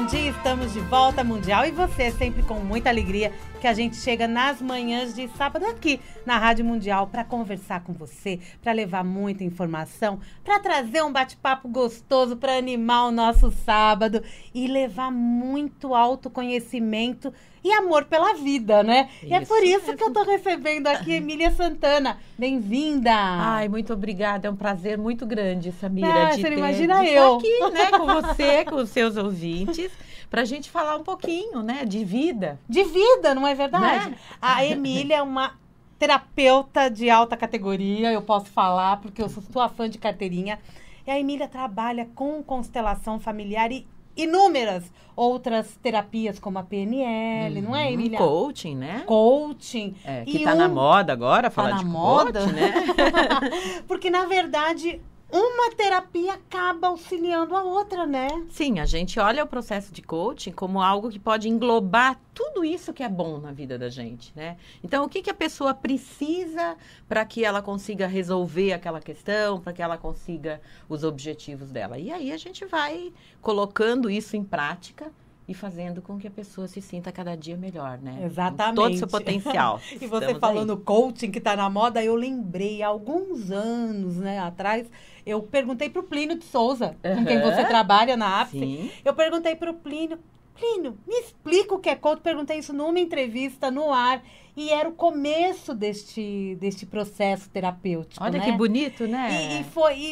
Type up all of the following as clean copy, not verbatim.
dia, estamos de volta Mundial e você sempre com muita alegria que a gente chega nas manhãs de sábado aqui na Rádio Mundial para conversar com você, para levar muita informação, para trazer um bate-papo gostoso para animar o nosso sábado e levar muito autoconhecimento e amor pela vida, né? Isso, e é por isso que eu tô recebendo aqui Emília Santana. Bem-vinda! Ai, muito obrigada. É um prazer muito grande, Samira, você não imagina de eu. estar aqui, né, com você, com os seus ouvintes, pra gente falar um pouquinho, né, de vida. De vida, não é verdade? Né? A Emília é uma terapeuta de alta categoria, eu posso falar, porque eu sou sua fã de carteirinha. E a Emília trabalha com constelação familiar e inúmeras outras terapias, como a PNL, não é, Emília? Coaching, né? Coaching. Que tá na moda agora, falar na de moda, coaching, né? Porque, na verdade, uma terapia acaba auxiliando a outra, né? Sim, a gente olha o processo de coaching como algo que pode englobar tudo isso que é bom na vida da gente, né? Então, o que a pessoa precisa para que ela consiga resolver aquela questão, para que ela consiga os objetivos dela. E aí a gente vai colocando isso em prática e fazendo com que a pessoa se sinta cada dia melhor, né? Exatamente. Com todo o seu potencial. E você falando coaching que tá na moda, eu lembrei, há alguns anos, né, atrás, eu perguntei pro Plínio de Souza, com quem você trabalha na APSE. Sim. Eu perguntei pro Plínio, me explica o que é coaching. Perguntei isso numa entrevista no ar. E era o começo deste processo terapêutico. Olha, né? Que bonito, né? E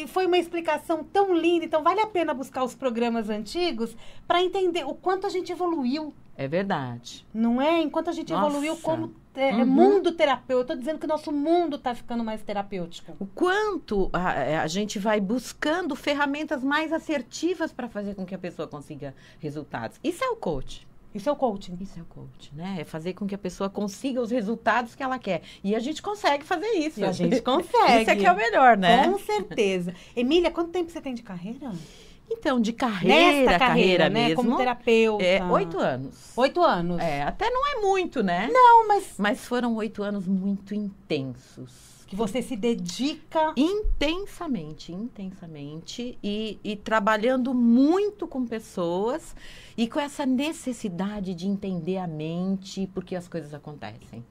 foi uma explicação tão linda. Então, vale a pena buscar os programas antigos para entender o quanto a gente evoluiu. É verdade. Não é? Enquanto a gente evoluiu como mundo terapêutico. Eu estou dizendo que o nosso mundo está ficando mais terapêutico. O quanto a gente vai buscando ferramentas mais assertivas para fazer com que a pessoa consiga resultados. Isso é o coach. Isso é o coaching. Isso é o coaching, né? É fazer com que a pessoa consiga os resultados que ela quer. E a gente consegue fazer isso. E a gente consegue. Isso é que é o melhor, né? Com certeza. Emília, quanto tempo você tem de carreira? Então, de carreira né? mesmo. Como terapeuta. 8 anos. 8 anos. Até não é muito, né? Não, Mas foram 8 anos muito intensos. Que você se dedica... Intensamente. E trabalhando muito com pessoas e com essa necessidade de entender a mente, porque as coisas acontecem.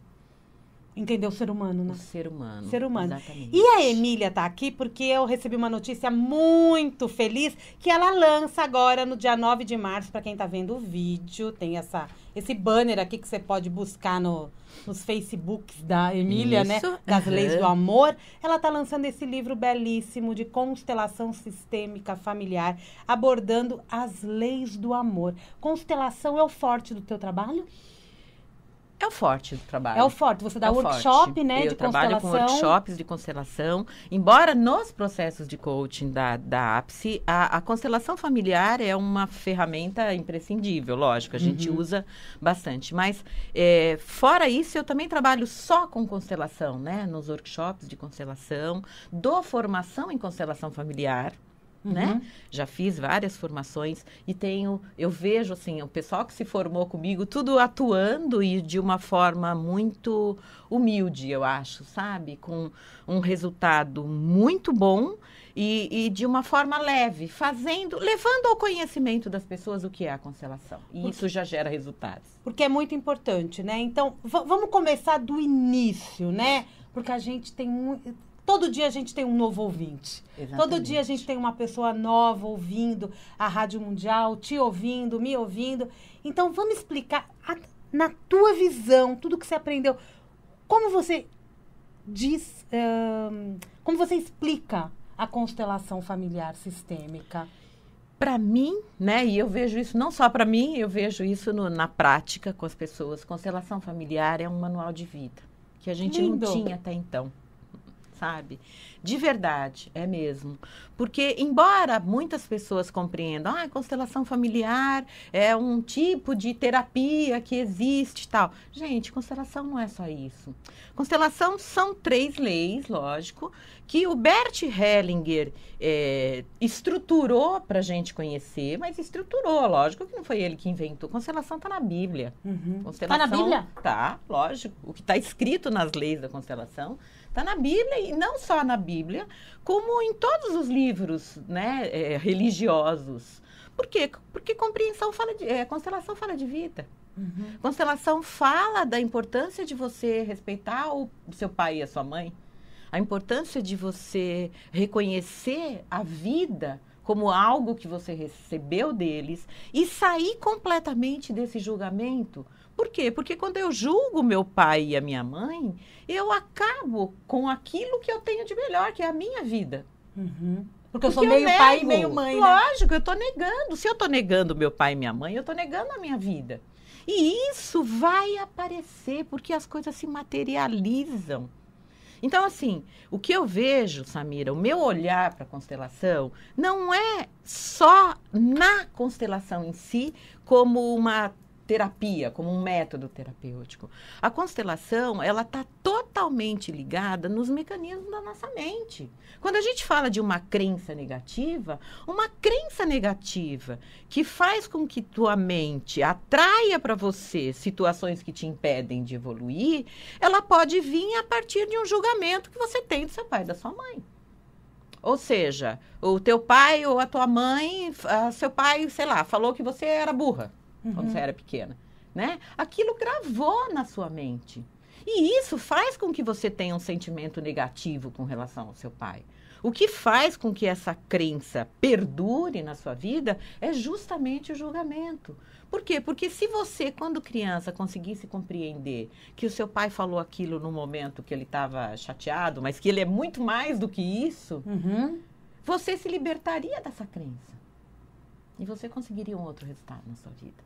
Entender o ser humano, né? O ser humano. Exatamente. E a Emília tá aqui porque eu recebi uma notícia muito feliz que ela lança agora no dia 9 de março, para quem tá vendo o vídeo, tem esse banner aqui que você pode buscar nos Facebooks da Emília, né? Das Leis do Amor. Ela tá lançando esse livro belíssimo de constelação sistêmica familiar, abordando as leis do amor. Constelação é o forte do teu trabalho? É o forte do trabalho. É o forte. Você dá workshop, né, de constelação. Eu trabalho com workshops de constelação. Embora nos processos de coaching da APSE, a constelação familiar é uma ferramenta imprescindível, lógico. A gente usa bastante. Mas, fora isso, eu também trabalho só com constelação, né? Nos workshops de constelação. Dou formação em constelação familiar. Né? Já fiz várias formações e eu vejo assim, o pessoal que se formou comigo, tudo atuando e de uma forma muito humilde, eu acho, sabe? Com um resultado muito bom e de uma forma leve, levando ao conhecimento das pessoas o que é a constelação. E isso já gera resultados. Porque é muito importante, né? Então, vamos começar do início, né? Porque a gente tem todo dia a gente tem um novo ouvinte. Exatamente. Todo dia a gente tem uma pessoa nova ouvindo a Rádio Mundial, te ouvindo, me ouvindo. Então, vamos explicar, na tua visão, tudo que você aprendeu, como você como você explica a constelação familiar sistêmica? Para mim, né, e eu vejo isso não só para mim, eu vejo isso na prática com as pessoas. Constelação familiar é um manual de vida que a gente não tinha até então. Sabe? De verdade, é mesmo. Porque, embora muitas pessoas compreendam, constelação familiar é um tipo de terapia que existe e tal. Gente, constelação não é só isso. Constelação são 3 leis, lógico, que o Bert Hellinger estruturou para a gente conhecer, mas estruturou, lógico que não foi ele que inventou. Constelação está na Bíblia. Está na Bíblia? Tá, lógico. O que está escrito nas leis da constelação está na Bíblia, e não só na Bíblia, como em todos os livros, né, religiosos. Por quê? Porque compreensão constelação fala de vida. Constelação fala da importância de você respeitar o seu pai e a sua mãe, a importância de você reconhecer a vida como algo que você recebeu deles e sair completamente desse julgamento. Por quê? Porque quando eu julgo meu pai e a minha mãe, eu acabo com aquilo que eu tenho de melhor, que é a minha vida. Porque eu sou meio pai e meio mãe, né? Lógico, eu estou negando. Se eu estou negando meu pai e minha mãe, eu estou negando a minha vida. E isso vai aparecer porque as coisas se materializam. Então, assim, o que eu vejo, Samira, o meu olhar para a constelação não é só na constelação em si como uma terapia, como um método terapêutico. A constelação, ela está totalmente ligada nos mecanismos da nossa mente. Quando a gente fala de uma crença negativa que faz com que tua mente atraia para você situações que te impedem de evoluir, ela pode vir a partir de um julgamento que você tem do seu pai e da sua mãe. Ou seja, o teu pai ou a tua mãe, seu pai, sei lá, falou que você era burra. Quando você era pequena, né? Aquilo gravou na sua mente. E isso faz com que você tenha um sentimento negativo com relação ao seu pai. O que faz com que essa crença perdure na sua vida é justamente o julgamento. Por quê? Porque se você, quando criança, conseguisse compreender que o seu pai falou aquilo no momento que ele estava chateado, mas que ele é muito mais do que isso, você se libertaria dessa crença. E você conseguiria um outro resultado na sua vida.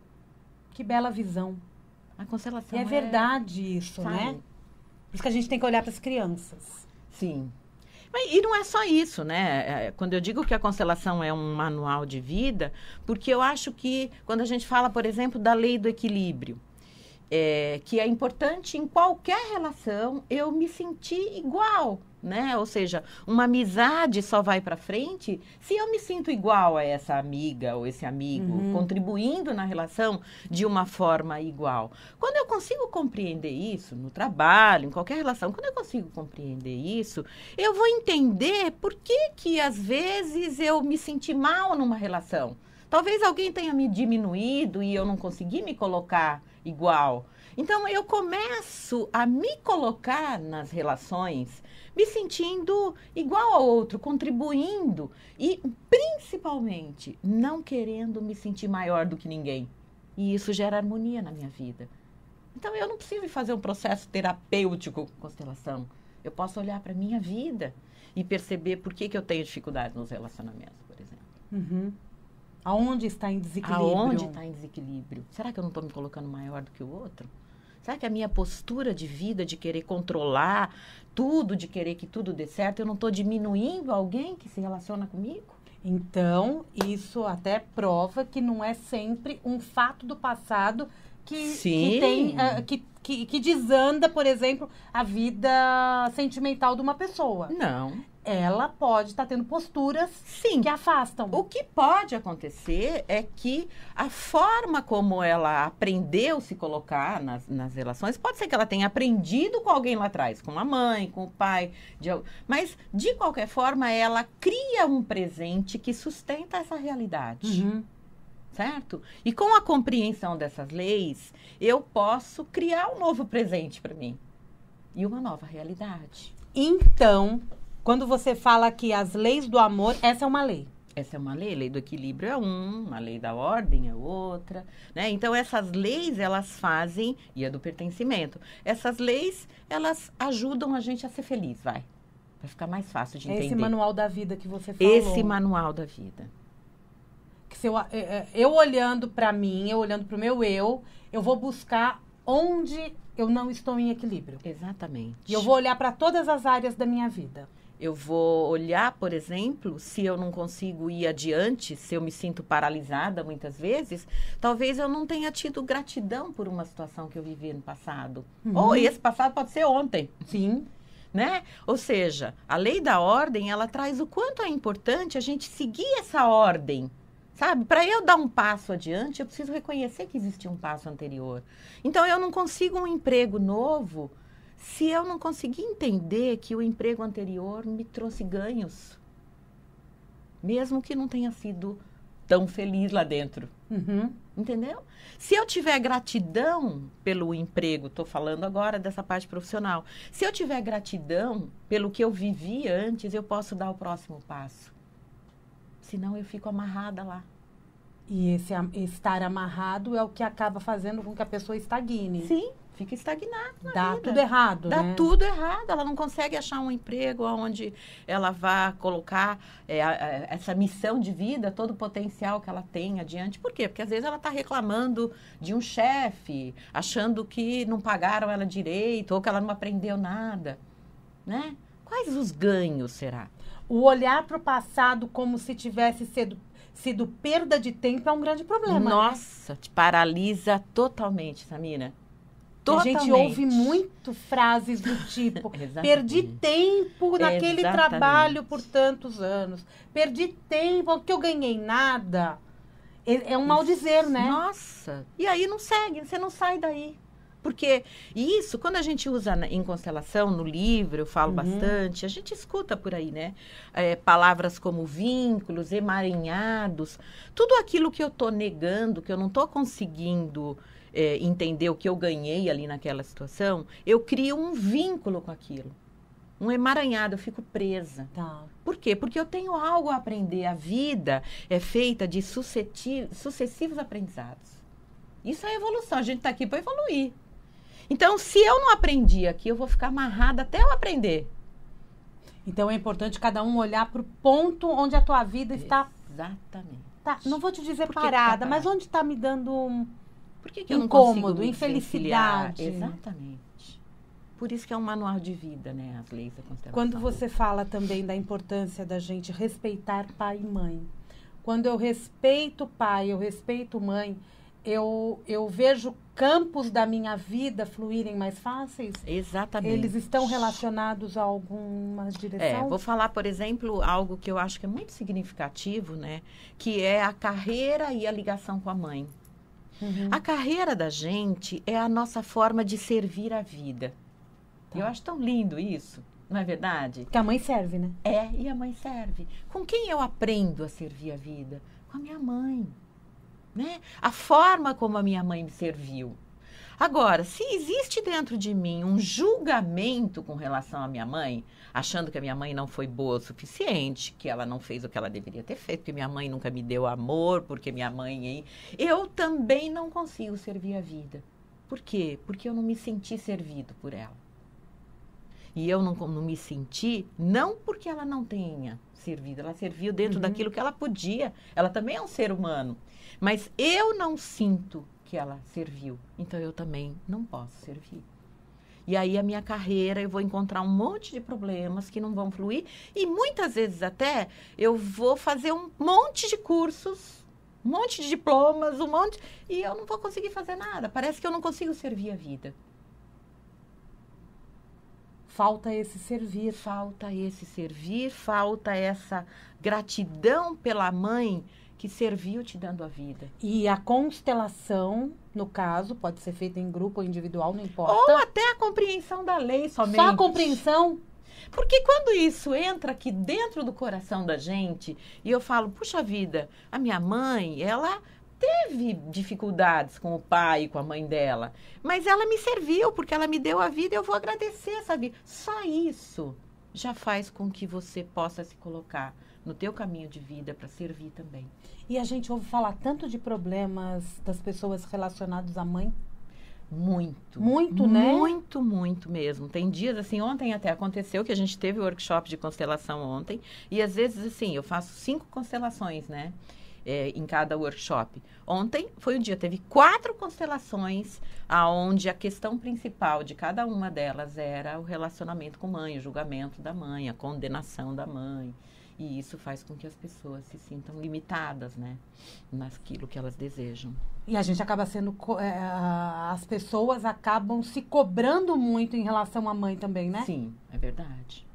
Que bela visão. A constelação é verdade isso, sabe? né? Por isso que a gente tem que olhar para as crianças. Sim. E não é só isso, né? Quando eu digo que a constelação é um manual de vida, porque eu acho que quando a gente fala, por exemplo, da lei do equilíbrio, que é importante em qualquer relação eu me sentir igual, né? Ou seja, uma amizade só vai para frente se eu me sinto igual a essa amiga ou esse amigo, contribuindo na relação de uma forma igual. Quando eu consigo compreender isso no trabalho, em qualquer relação, quando eu consigo compreender isso, eu vou entender por que às vezes eu me senti mal numa relação. Talvez alguém tenha me diminuído e eu não consegui me colocar igual. Então, eu começo a me colocar nas relações me sentindo igual ao outro, contribuindo e, principalmente, não querendo me sentir maior do que ninguém. E isso gera harmonia na minha vida. Então, eu não preciso fazer um processo terapêutico com constelação. Eu posso olhar para a minha vida e perceber por que eu tenho dificuldade nos relacionamentos, por exemplo. Aonde está em desequilíbrio? Aonde está em desequilíbrio? Será que eu não estou me colocando maior do que o outro? Será que a minha postura de vida, de querer controlar tudo, de querer que tudo dê certo, eu não estou diminuindo alguém que se relaciona comigo? Então, isso até prova que não é sempre um fato do passado que desanda, por exemplo, a vida sentimental de uma pessoa. Não. Ela pode estar tendo posturas que afastam. O que pode acontecer é que a forma como ela aprendeu a se colocar nas relações, pode ser que ela tenha aprendido com alguém lá atrás, com a mãe, com o pai, mas de qualquer forma ela cria um presente que sustenta essa realidade. Certo? E com a compreensão dessas leis, eu posso criar um novo presente para mim e uma nova realidade. Então, quando você fala que as leis do amor, essa é uma lei. Essa é uma lei, a lei do equilíbrio é uma lei da ordem é outra, né? Então, essas leis, elas fazem, e a do pertencimento, essas leis, elas ajudam a gente a ser feliz, vai ficar mais fácil de entender. Esse manual da vida que você falou. Esse manual da vida. Que se eu olhando para mim, eu olhando para o meu eu vou buscar onde eu não estou em equilíbrio. Exatamente. E eu vou olhar para todas as áreas da minha vida. Eu vou olhar, por exemplo, se eu não consigo ir adiante, se eu me sinto paralisada muitas vezes, talvez eu não tenha tido gratidão por uma situação que eu vivi no passado. Ou esse passado pode ser ontem. Sim. Né? Ou seja, a lei da ordem, ela traz o quanto é importante a gente seguir essa ordem. Sabe? Para eu dar um passo adiante, eu preciso reconhecer que existia um passo anterior. Então, eu não consigo um emprego novo se eu não conseguir entender que o emprego anterior me trouxe ganhos. Mesmo que não tenha sido tão feliz lá dentro. Uhum. Entendeu? Se eu tiver gratidão pelo emprego, estou falando agora dessa parte profissional. Se eu tiver gratidão pelo que eu vivi antes, eu posso dar o próximo passo. Senão eu fico amarrada lá. E esse estar amarrado é o que acaba fazendo com que a pessoa estagne. Sim, fica estagnada na Dá vida. tudo errado, Dá né? tudo errado. Ela não consegue achar um emprego onde ela vá colocar essa missão de vida, todo o potencial que ela tem adiante. Por quê? Porque às vezes ela está reclamando de um chefe, achando que não pagaram ela direito ou que ela não aprendeu nada, né? Quais os ganhos, será? O olhar para o passado como se tivesse sido perda de tempo é um grande problema, né? Nossa, te paralisa totalmente, Samira. A gente ouve muito frases do tipo, perdi tempo naquele trabalho por tantos anos, perdi tempo, porque eu ganhei nada. É um mal dizer, né? Nossa, e aí não segue, você não sai daí. Porque isso, quando a gente usa em constelação, no livro, eu falo bastante, a gente escuta por aí, né? Palavras como vínculos, emaranhados, tudo aquilo que eu tô negando, que eu não tô conseguindo entender o que eu ganhei ali naquela situação, eu crio um vínculo com aquilo. Um emaranhado, eu fico presa. Tá. Por quê? Porque eu tenho algo a aprender. A vida é feita de sucessivos aprendizados. Isso é evolução, a gente está aqui para evoluir. Então, se eu não aprendi aqui, eu vou ficar amarrada até eu aprender. Então, é importante cada um olhar para o ponto onde a tua vida está... Exatamente. Tá, não vou te dizer Por que parada, tá mas parada? onde está me dando Por que eu não incômodo, consigo me infelicidade? conciliar? Exatamente. Por isso que é um manual de vida, né? As leis da constelação. Quando você fala também da importância da gente respeitar pai e mãe. Quando eu respeito pai, eu respeito mãe, eu vejo campos da minha vida fluírem mais fáceis? Exatamente. Eles estão relacionados a alguma direção? Vou falar, por exemplo, algo que eu acho que é muito significativo, né? Que é a carreira e a ligação com a mãe. Uhum. A carreira da gente é a nossa forma de servir a vida. Tá. Eu acho tão lindo isso, não é verdade? Porque a mãe serve, né? E a mãe serve. Com quem eu aprendo a servir a vida? Com a minha mãe. Né? A forma como a minha mãe me serviu. Agora, se existe dentro de mim um julgamento com relação à minha mãe, achando que a minha mãe não foi boa o suficiente, que ela não fez o que ela deveria ter feito, que minha mãe nunca me deu amor, porque minha mãe... Eu também não consigo servir a vida. Por quê? Porque eu não me senti servido por ela. E eu não me senti, não porque ela não tenha servido, ela serviu dentro daquilo que ela podia. Ela também é um ser humano. Mas eu não sinto que ela serviu, então eu também não posso servir. E aí a minha carreira, eu vou encontrar um monte de problemas que não vão fluir e muitas vezes até eu vou fazer um monte de cursos, um monte de diplomas, e eu não vou conseguir fazer nada. Parece que eu não consigo servir a vida. Falta esse servir. Falta esse servir, falta essa gratidão pela mãe que serviu te dando a vida. E a constelação, no caso, pode ser feita em grupo ou individual, não importa. Ou até a compreensão da lei somente. Só a compreensão? Porque quando isso entra aqui dentro do coração da gente, e eu falo, puxa vida, a minha mãe, ela teve dificuldades com o pai e com a mãe dela, mas ela me serviu, porque ela me deu a vida e eu vou agradecer, sabe? Só isso já faz com que você possa se colocar no teu caminho de vida para servir também. E a gente ouve falar tanto de problemas das pessoas relacionados à mãe. Muito. Muito, né? Muito, muito mesmo. Tem dias, assim, ontem até aconteceu que a gente teve o workshop de constelação ontem, e às vezes, assim, eu faço 5 constelações, né? Em cada workshop. Ontem foi um dia, teve 4 constelações, aonde a questão principal de cada uma delas era o relacionamento com a mãe, o julgamento da mãe, a condenação da mãe. E isso faz com que as pessoas se sintam limitadas, né? Naquilo que elas desejam. E a gente acaba sendo... as pessoas acabam se cobrando muito em relação à mãe também, né? Sim, é verdade.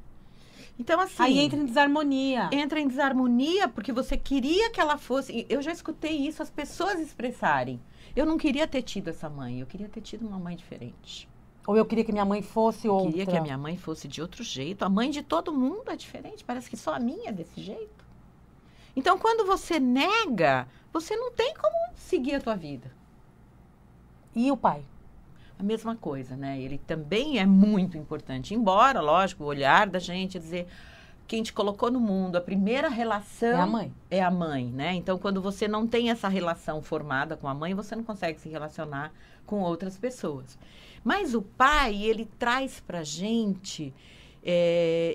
Então, assim... Aí entra em desarmonia. Entra em desarmonia porque você queria que ela fosse... Eu já escutei isso, as pessoas expressarem. Eu não queria ter tido essa mãe, eu queria ter tido uma mãe diferente. Ou eu queria que minha mãe fosse outra. Eu queria que a minha mãe fosse de outro jeito. A mãe de todo mundo é diferente, parece que só a minha é desse jeito. Então, quando você nega, você não tem como seguir a tua vida. E o pai? A mesma coisa, né? Ele também é muito importante. Embora, lógico, o olhar da gente dizer... Quem te colocou no mundo, a primeira relação... É a mãe. É a mãe, né? Então, quando você não tem essa relação formada com a mãe, você não consegue se relacionar com outras pessoas. Mas o pai, ele traz pra gente...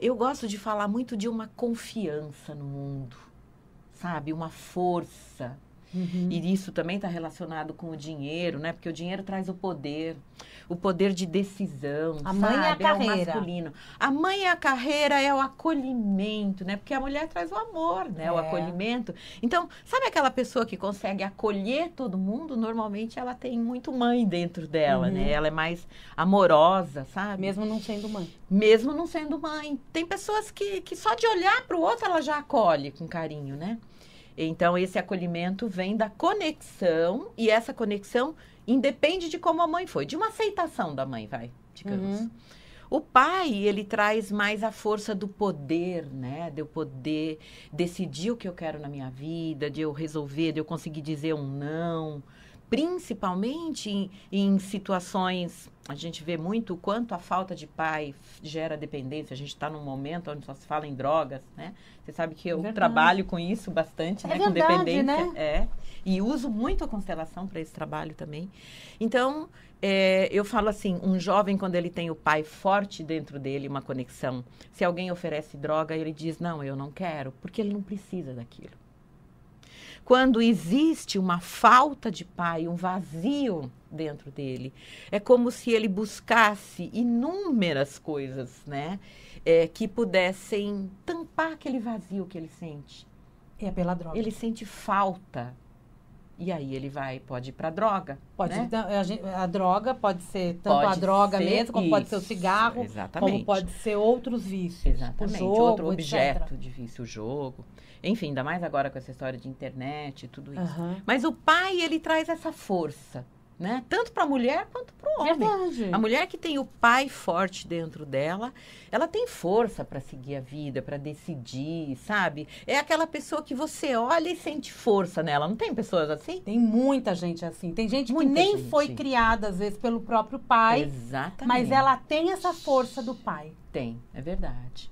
eu gosto de falar muito de uma confiança no mundo, sabe? Uma força. E isso também está relacionado com o dinheiro, né? Porque o dinheiro traz o poder de decisão, a mãe sabe? é a carreira. É o masculino. A mãe é a carreira, é o acolhimento, né? Porque a mulher traz o amor, né? O acolhimento. Então, sabe aquela pessoa que consegue acolher todo mundo? Normalmente ela tem muito mãe dentro dela, né? Ela é mais amorosa, sabe? Mesmo não sendo mãe. Mesmo não sendo mãe. Tem pessoas que só de olhar para o outro ela já acolhe com carinho, né? Então, esse acolhimento vem da conexão, e essa conexão independe de como a mãe foi, de uma aceitação da mãe, digamos. O pai, ele traz mais a força do poder, né? De eu poder decidir o que eu quero na minha vida, de eu resolver, de eu conseguir dizer um não. Principalmente em situações, a gente vê muito o quanto a falta de pai gera dependência. A gente está num momento onde só se fala em drogas, né? Você sabe que eu trabalho com isso bastante, né? Com dependência. Né? E uso muito a constelação para esse trabalho também. Então, eu falo assim, um jovem, quando ele tem o pai forte dentro dele, uma conexão, se alguém oferece droga, ele diz, não, eu não quero, porque ele não precisa daquilo. Quando existe uma falta de pai, um vazio dentro dele, é como se ele buscasse inúmeras coisas, né? Que pudessem tampar aquele vazio que ele sente. É pela droga. Ele sente falta. E aí ele pode ir para a droga. Pode né? A droga pode ser tanto a droga mesmo, como pode ser o cigarro, como pode ser outros vícios. Exatamente, o jogo, outro objeto etc. de vício, o jogo. Enfim, ainda mais agora com essa história de internet e tudo isso. Mas o pai, ele traz essa força, né? Tanto para a mulher quanto para o homem. Verdade. A mulher que tem o pai forte dentro dela, ela tem força para seguir a vida, para decidir, sabe? É aquela pessoa que você olha e sente força nela. Não tem pessoas assim? Tem muita gente assim. Tem gente Muita que nem gente. foi criada, às vezes, pelo próprio pai. Exatamente. Mas ela tem essa força do pai. Tem, é verdade.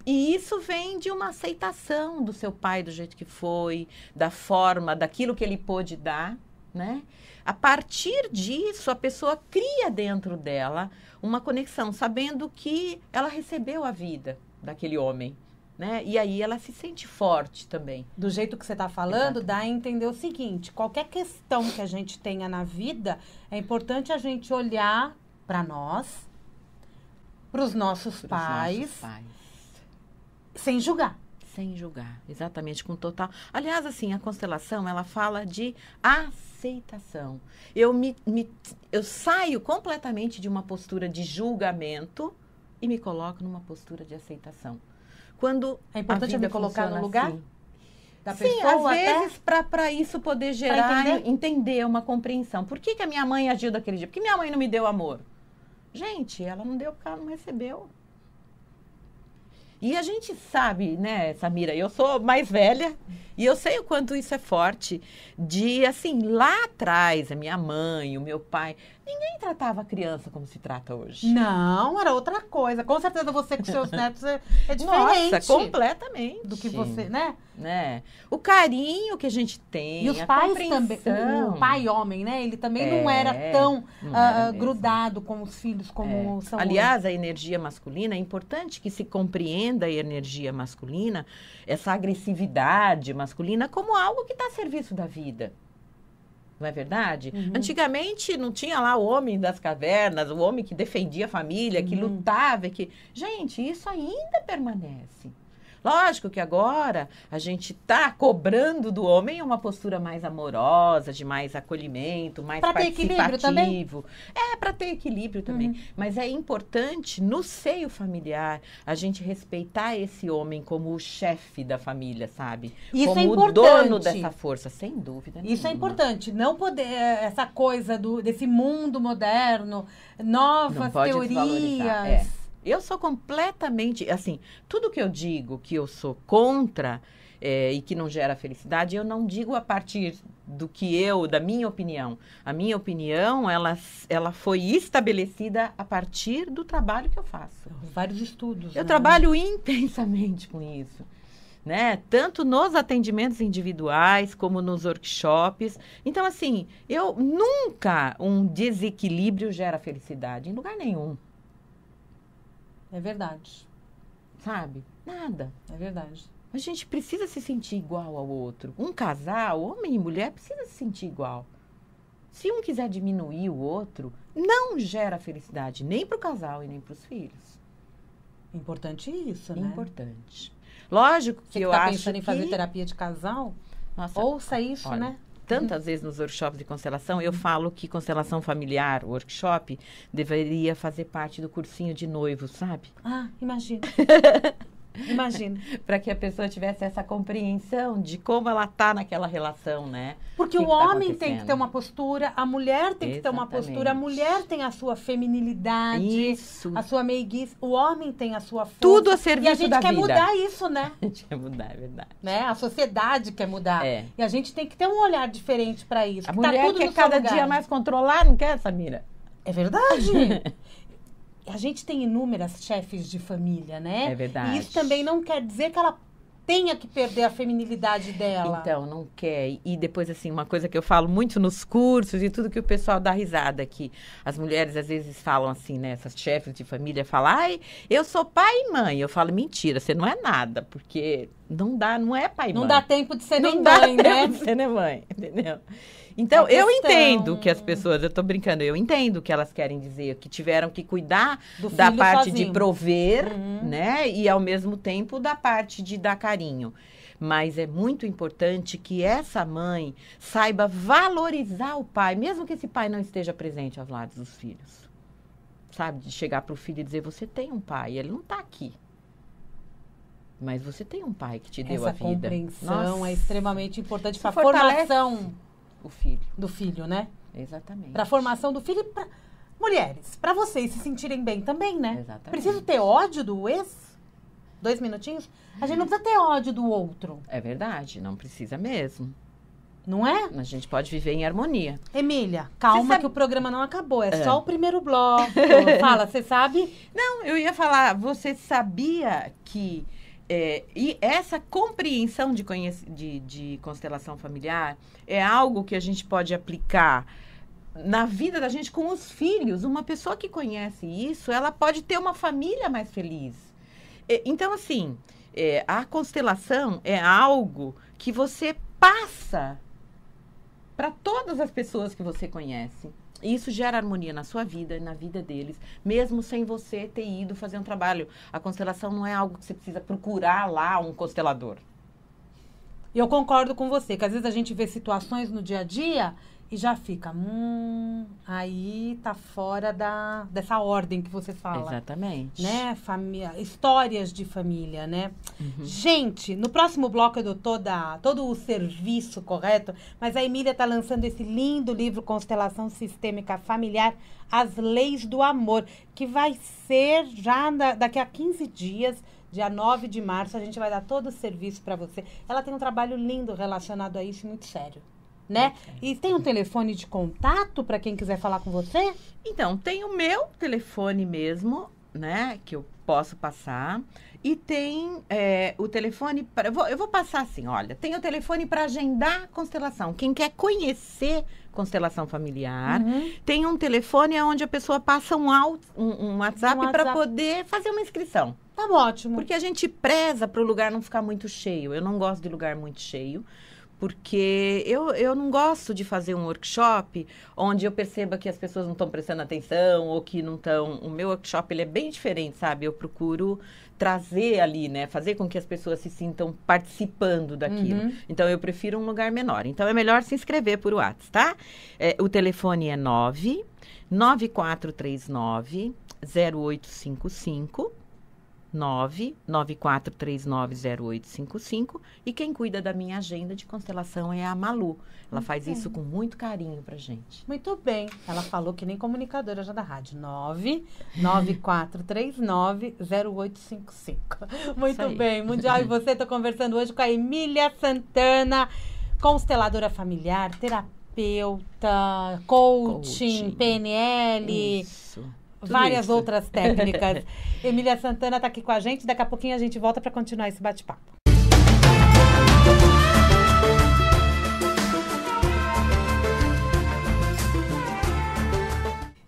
E isso vem de uma aceitação do seu pai, do jeito que foi, da forma, daquilo que ele pôde dar, né? A partir disso, a pessoa cria dentro dela uma conexão, sabendo que ela recebeu a vida daquele homem, né? E aí ela se sente forte também. Do jeito que você está falando, dá a entender o seguinte, qualquer questão que a gente tenha na vida, é importante a gente olhar para nós, para os nossos pais, sem julgar. Sem julgar, exatamente, com total... Aliás, assim, a constelação, ela fala de aceitação. Eu saio completamente de uma postura de julgamento e me coloco numa postura de aceitação. Quando é importante eu me colocar no lugar da Sim, pessoa, às vezes, para isso poder gerar, entender uma compreensão. Por que a minha mãe agiu daquele dia? Por que minha mãe não me deu amor? Gente, ela não deu porque ela não recebeu. E a gente sabe, né, Samira, eu sou mais velha e eu sei o quanto isso é forte. De, assim, lá atrás, a minha mãe, o meu pai, ninguém tratava a criança como se trata hoje. Não, era outra coisa. Com certeza você com seus netos é diferente. Nossa, completamente. Do que você, né? O carinho que a gente tem, e os pais também, o pai homem, né? Ele também não era tão grudado com os filhos como são. Aliás, a energia masculina, é importante que se compreenda a energia masculina, essa agressividade masculina, como algo que está a serviço da vida. Não é verdade? Antigamente não tinha lá o homem das cavernas, o homem que defendia a família, que lutava, Gente, isso ainda permanece. Lógico que agora a gente está cobrando do homem uma postura mais amorosa, de mais acolhimento, mais participativo. Para ter equilíbrio também. Mas é importante, no seio familiar, a gente respeitar esse homem como o chefe da família, sabe? Isso como é importante. O dono dessa força, sem dúvida nenhuma. Isso é importante. Não poder, essa coisa desse mundo moderno, novas teorias. Eu sou completamente, assim, tudo que eu digo que eu sou contra, e que não gera felicidade, eu não digo a partir da minha opinião. A minha opinião, ela foi estabelecida a partir do trabalho que eu faço. Vários estudos. Eu trabalho intensamente com isso. Né? Tanto nos atendimentos individuais, como nos workshops. Então, assim, um desequilíbrio gera felicidade em lugar nenhum. É verdade. Sabe? Nada. É verdade. A gente precisa se sentir igual ao outro. Um casal, homem e mulher, precisa se sentir igual. Se um quiser diminuir o outro, não gera felicidade nem para o casal e nem para os filhos. Importante isso, né? Importante. Lógico que eu acho que... Você pensando em fazer terapia de casal? Nossa, ouça isso, olha, né? Tantas vezes nos workshops de constelação, eu falo que constelação familiar, workshop, deveria fazer parte do cursinho de noivo, sabe? Ah, imagina. Imagina. Para que a pessoa tivesse essa compreensão de como ela está naquela relação, né? Porque o homem tem que ter uma postura, a mulher tem que ter uma postura, a mulher tem a sua feminilidade, a sua meiguice, o homem tem a sua força. Tudo a serviço da vida. E a gente quer mudar isso, né? A gente quer mudar, é verdade. Né? A sociedade quer mudar. É. E a gente tem que ter um olhar diferente para isso. A mulher quer cada dia mais controlar, não quer, Samira? É verdade. A gente tem inúmeras chefes de família, né? É verdade. E isso também não quer dizer que ela tenha que perder a feminilidade dela. Então, não quer. E depois, assim, uma coisa que eu falo muito nos cursos e tudo que o pessoal dá risada, que as mulheres às vezes falam assim, né? Essas chefes de família falam, ai, eu sou pai e mãe. Eu falo, mentira, você não é nada, porque não é pai e mãe. Não dá tempo de ser nem não mãe, dá né? tempo de ser nem mãe, entendeu? Então, eu entendo que as pessoas, eu tô brincando, eu entendo o que elas querem dizer, que tiveram que cuidar da parte de prover, né? E ao mesmo tempo da parte de dar carinho. Mas é muito importante que essa mãe saiba valorizar o pai, mesmo que esse pai não esteja presente aos lados dos filhos. Sabe? De chegar pro filho e dizer, você tem um pai, ele não tá aqui. Mas você tem um pai que te deu a vida. Essa compreensão é extremamente importante para a formação do filho, né? Exatamente. Para a formação do filho e para mulheres, para vocês se sentirem bem também, né? Exatamente. Preciso ter ódio do ex? 2 minutinhos? A gente não precisa ter ódio do outro. É verdade, não precisa mesmo. Não é? A gente pode viver em harmonia. Emília, calma que o programa não acabou. É só o primeiro bloco. Fala, você sabe? Não, eu ia falar, você sabia que e essa compreensão de constelação familiar é algo que a gente pode aplicar na vida da gente com os filhos. Uma pessoa que conhece isso, ela pode ter uma família mais feliz. Então, assim, a constelação é algo que você passa para todas as pessoas que você conhece. E isso gera harmonia na sua vida e na vida deles, mesmo sem você ter ido fazer um trabalho. A constelação não é algo que você precisa procurar lá um constelador. Eu concordo com você, que às vezes a gente vê situações no dia a dia e já fica, aí tá fora dessa ordem que você fala. Exatamente. Né? Histórias de família, né? Gente, no próximo bloco eu dou todo o serviço correto, mas a Emília tá lançando esse lindo livro Constelação Sistêmica Familiar, As Leis do Amor, que vai ser já daqui a 15 dias, dia 9 de março, a gente vai dar todo o serviço para você. Ela tem um trabalho lindo relacionado a isso, muito sério. Né? E tem um telefone de contato para quem quiser falar com você? Então, tem o meu telefone mesmo, né? Que eu posso passar. E tem o telefone... Eu vou passar assim, olha. Tem o telefone para agendar constelação. Quem quer conhecer constelação familiar. Tem um telefone onde a pessoa passa um WhatsApp para poder fazer uma inscrição. Tá ótimo. Porque a gente preza para o lugar não ficar muito cheio. Eu não gosto de lugar muito cheio. Porque eu não gosto de fazer um workshop onde eu perceba que as pessoas não estão prestando atenção ou que não estão... O meu workshop, ele é bem diferente, sabe? Eu procuro trazer ali, né? Fazer com que as pessoas se sintam participando daquilo. Então, eu prefiro um lugar menor. Então, é melhor se inscrever por WhatsApp, tá? O telefone é 99439-0855. 994390855. E quem cuida da minha agenda de constelação é a Malu. Ela faz isso com muito carinho pra gente. Muito bem. Ela falou que nem comunicadora já da rádio. 994390855. Muito bem. Mundial e você, tô conversando hoje com a Emília Santana, consteladora familiar, terapeuta, coaching, PNL. Isso. Várias outras técnicas. Emília Santana está aqui com a gente. Daqui a pouquinho a gente volta para continuar esse bate-papo.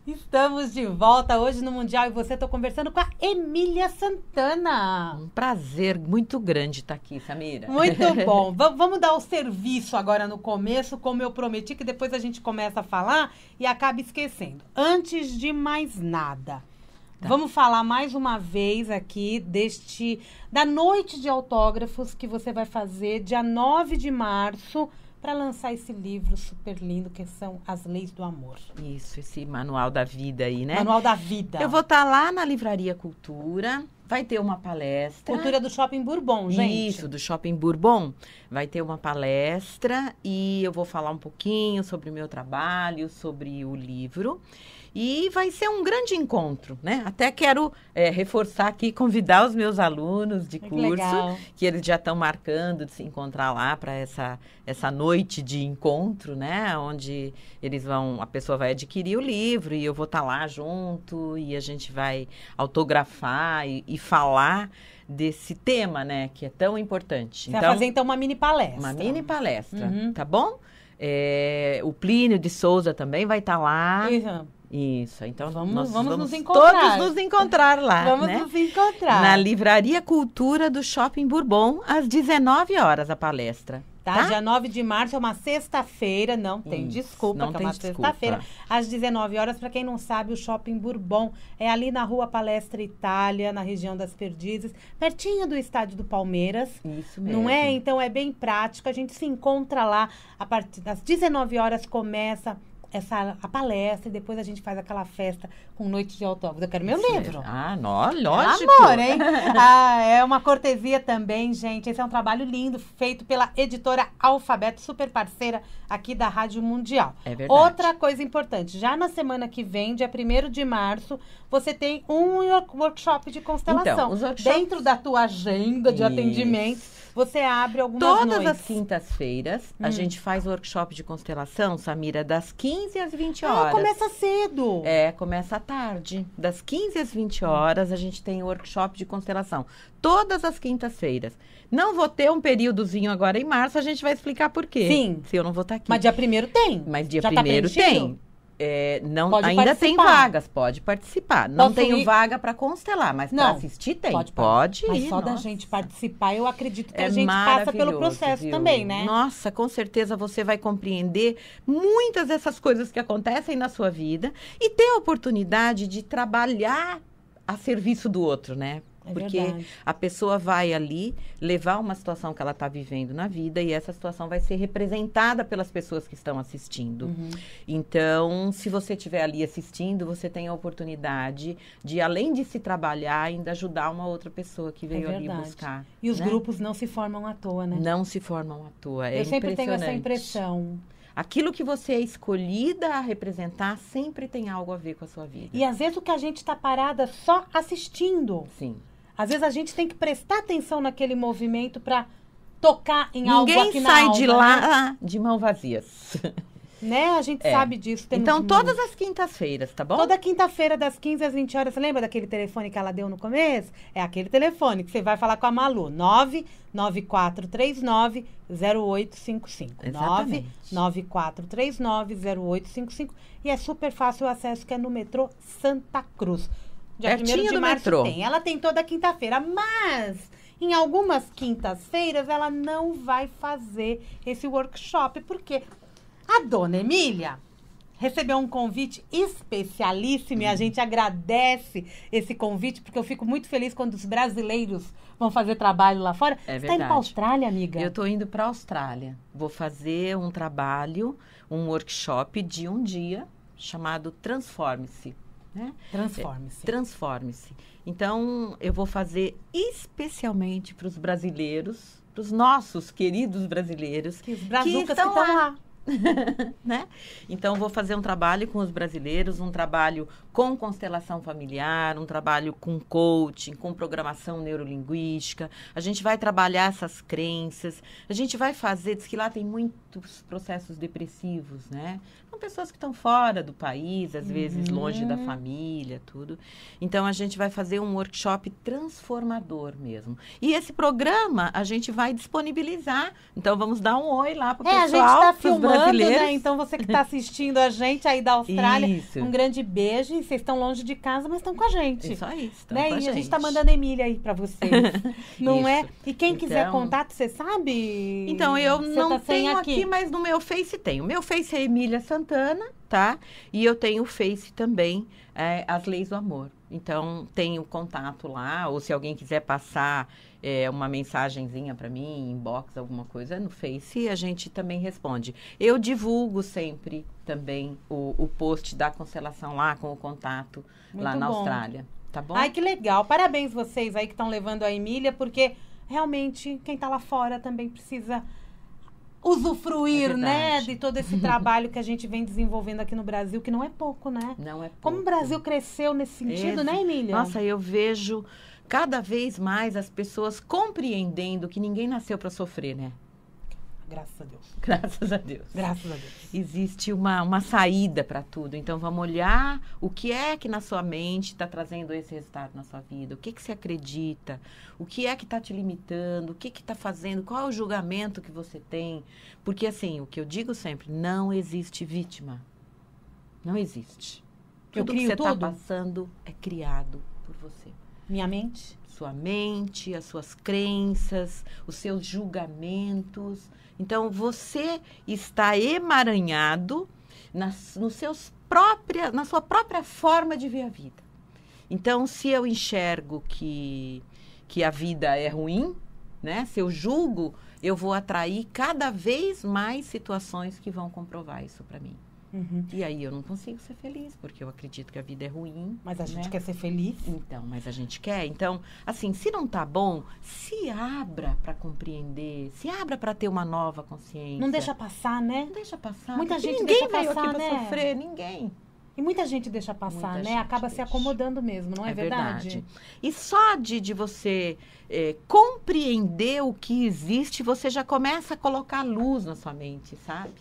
Estamos de volta hoje no Mundial e você, estou conversando com a Emília Santana. Um prazer muito grande estar aqui, Samira. Muito bom. Vamos dar o serviço agora no começo, como eu prometi, que depois a gente começa a falar e acaba esquecendo. Antes de mais nada, vamos falar mais uma vez aqui da noite de autógrafos que você vai fazer dia 9 de março, para lançar esse livro super lindo, que são As Leis do Amor. Isso, esse manual da vida aí, né? Manual da vida. Eu vou estar lá na Livraria Cultura, vai ter uma palestra. Cultura do Shopping Bourbon, gente. Isso, do Shopping Bourbon. Vai ter uma palestra e eu vou falar um pouquinho sobre o meu trabalho, sobre o livro. E vai ser um grande encontro, né? Até quero reforçar aqui, convidar os meus alunos de curso, que eles já estão marcando de se encontrar lá para essa noite de encontro, né? Onde a pessoa vai adquirir o livro e eu vou estar lá junto e a gente vai autografar e falar desse tema, né? Que é tão importante. Você vai fazer, então, uma mini palestra. Uma mini palestra, tá bom? O Plínio de Souza também vai estar lá. Isso, então vamos nos encontrar. Todos nos encontrar lá, Vamos né? nos encontrar. Na Livraria Cultura do Shopping Bourbon, às 19 horas a palestra. Tá? Dia 9 de março, é uma sexta-feira, não tem desculpa, não que é tem uma sexta-feira, às 19 horas. Para quem não sabe, o Shopping Bourbon é ali na Rua Palestra Itália, na região das Perdizes, pertinho do estádio do Palmeiras. Isso mesmo. Não é? Então é bem prático, a gente se encontra lá, a partir das 19 horas começa a palestra e depois a gente faz aquela festa com noite de autógrafos. Eu quero meu livro. Lógico. Amor, hein? É uma cortesia também, gente. Esse é um trabalho lindo, feito pela editora Alfabeto, super parceira aqui da Rádio Mundial. É verdade. Outra coisa importante, já na semana que vem, dia 1º de março, você tem um workshop de constelação. Então, dentro da tua agenda de atendimento, você abre algumas noites. Todas as quintas-feiras, a gente faz workshop de constelação, Samira, das 15 às 20 horas. Começa cedo. Começa à tarde. Das 15 às 20 horas, a gente tem workshop de constelação. Todas as quintas-feiras. Não vou ter um períodozinho agora em março, a gente vai explicar por quê. Sim. Se eu não vou estar aqui. Mas dia 1º tem. Mas dia Já 1º tem. Ainda tem vagas, pode participar. Não tenho vaga para constelar, mas para assistir tem. Pode ir. Mas só da gente participar, eu acredito que a gente passa pelo processo também, né? Nossa, com certeza você vai compreender muitas dessas coisas que acontecem na sua vida e ter a oportunidade de trabalhar a serviço do outro, né? Porque a pessoa vai ali levar uma situação que ela está vivendo na vida e essa situação vai ser representada pelas pessoas que estão assistindo. Então, se você estiver ali assistindo, você tem a oportunidade de, além de se trabalhar, ainda ajudar uma outra pessoa que veio ali buscar. E os grupos não se formam à toa, né? Não se formam à toa. Eu sempre tenho essa impressão. Aquilo que você é escolhida a representar sempre tem algo a ver com a sua vida. E às vezes o que a gente está parada só assistindo. Sim. Às vezes a gente tem que prestar atenção naquele movimento para tocar em algo aqui Ninguém sai de lá de mão vazias. Né? A gente sabe disso. Então, todas as quintas-feiras, tá bom? Toda quinta-feira, das 15 às 20 horas. Você lembra daquele telefone que ela deu no começo? É aquele telefone que você vai falar com a Malu. 99439-0855. Exatamente. 99439-0855. E é super fácil o acesso, que é no metrô Santa Cruz. Dia 1º de março metrô. tem. Ela tem toda quinta-feira, mas em algumas quintas-feiras ela não vai fazer esse workshop, porque a dona Emília recebeu um convite especialíssimo e a gente agradece esse convite, porque eu fico muito feliz quando os brasileiros vão fazer trabalho lá fora. É verdade. Você está indo para a Austrália, amiga? Eu estou indo para a Austrália. Vou fazer um trabalho, um workshop de um dia chamado Transforme-se. né? Transforme-se. Transforme-se. Então, eu vou fazer especialmente para os brasileiros, para os nossos queridos brasileiros, Que os brazucas que estão estão lá. né? Então, vou fazer um trabalho com os brasileiros, um trabalho com constelação familiar, um trabalho com coaching, com programação neurolinguística. A gente vai trabalhar essas crenças. A gente vai fazer, diz que lá tem muitos processos depressivos, né? São pessoas que estão fora do país, às vezes longe da família, tudo. Então, a gente vai fazer um workshop transformador mesmo. E esse programa a gente vai disponibilizar. Então, vamos dar um oi lá para o pessoal. A gente está filmando, brasileiros. né? Então, você que está assistindo a gente aí da Austrália, Isso. um grande beijo. E vocês estão longe de casa, mas estão com a gente. Isso aí, estão Né? com a E a gente gente. está mandando a Emília aí para vocês. Não é? Isso. E quem quiser Então- contato, você sabe? Então, eu Você não tá sem tenho aqui, mas no meu Face tem. O meu Face é Emília Santana, tá? E eu tenho o Face também, As Leis do Amor. Então, tem o contato lá, ou se alguém quiser passar uma mensagenzinha para mim, inbox, alguma coisa, no Face, a gente também responde. Eu divulgo sempre também o post da constelação lá, com o contato lá Muito na bom. Austrália, tá bom? Ai, que legal. Parabéns vocês aí que estão levando a Emília, porque realmente quem está lá fora também precisa usufruir, É né, verdade. de todo esse trabalho que a gente vem desenvolvendo aqui no Brasil, que não é pouco, né? Não é pouco. Como o Brasil cresceu nesse sentido, né, Emília? Nossa, eu vejo cada vez mais as pessoas compreendendo que ninguém nasceu para sofrer, né? Graças a Deus. Graças a Deus. Graças a Deus. Existe uma saída para tudo. Então, vamos olhar o que é que na sua mente está trazendo esse resultado na sua vida. O que você acredita? O que é que está te limitando? O que está fazendo? Qual é o julgamento que você tem? Porque, assim, o que eu digo sempre, não existe vítima. Não existe. Eu Tudo que crio você está tudo? passando é criado por você. Minha mente? Sua mente, as suas crenças, os seus julgamentos. Então, você está emaranhado na sua própria forma de ver a vida. Então, se eu enxergo que a vida é ruim, né? Se eu julgo, eu vou atrair cada vez mais situações que vão comprovar isso para mim. Uhum. E aí eu não consigo ser feliz, porque eu acredito que a vida é ruim. Mas a gente né? quer ser feliz. Então, mas a gente quer. Então, assim, se não tá bom, se abra para compreender, se abra para ter uma nova consciência. Não deixa passar, né? Não deixa passar. Muita porque gente ninguém deixa veio passar, aqui para né? sofrer, ninguém. E muita gente deixa passar, Muita né? gente Acaba se deixa. acomodando mesmo, não é, verdade? E só de você compreender o que existe, você já começa a colocar luz na sua mente, sabe?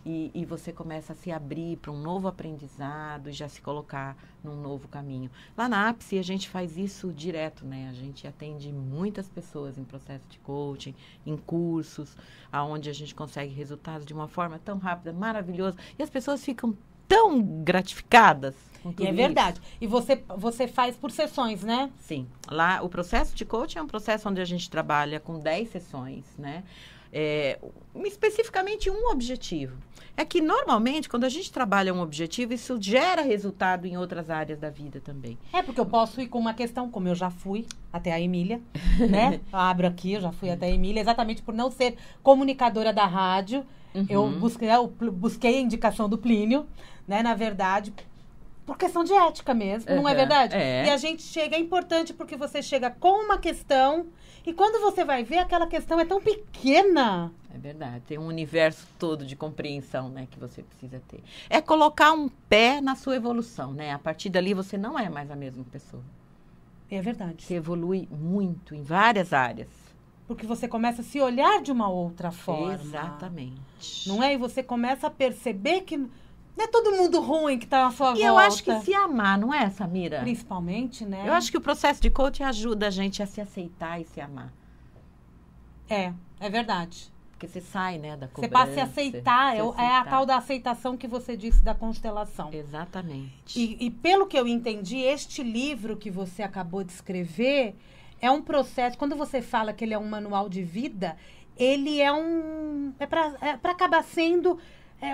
E você começa a se abrir para um novo aprendizado e já se colocar num novo caminho. Lá na APSE a gente faz isso direto, né? A gente atende muitas pessoas em processo de coaching, em cursos, aonde a gente consegue resultados de uma forma tão rápida, maravilhosa. E as pessoas ficam tão gratificadas com E tudo é verdade. E você faz por sessões, né? Sim. Lá, o processo de coaching é um processo onde a gente trabalha com 10 sessões, né? Especificamente um objetivo. É que, normalmente, quando a gente trabalha um objetivo, isso gera resultado em outras áreas da vida também. É, porque eu posso ir com uma questão, como eu já fui até a Emília, né? Eu abro aqui, eu já fui até a Emília, exatamente por não ser comunicadora da rádio. Eu busquei a indicação do Plínio, né? Na verdade, por questão de ética mesmo, não é verdade? É. E a gente chega, é importante porque você chega com uma questão e quando você vai ver, aquela questão é tão pequena. É verdade. Tem um universo todo de compreensão, né, que você precisa ter. É colocar um pé na sua evolução, né? A partir dali você não é mais a mesma pessoa. É verdade. Você evolui muito em várias áreas. Porque você começa a se olhar de uma outra forma. Exatamente. Não é? E você começa a perceber que não é todo mundo ruim que está na sua volta. E eu acho que se amar, não é, Samira? Principalmente, né? Eu acho que o processo de coaching ajuda a gente a se aceitar e se amar. É verdade. Porque você sai, né, da Você cobrança. passa a se aceitar. se É a aceitar. tal da aceitação que você disse da constelação. Exatamente. E pelo que eu entendi, este livro que você acabou de escrever é um processo. Quando você fala que ele é um manual de vida, ele é para acabar sendo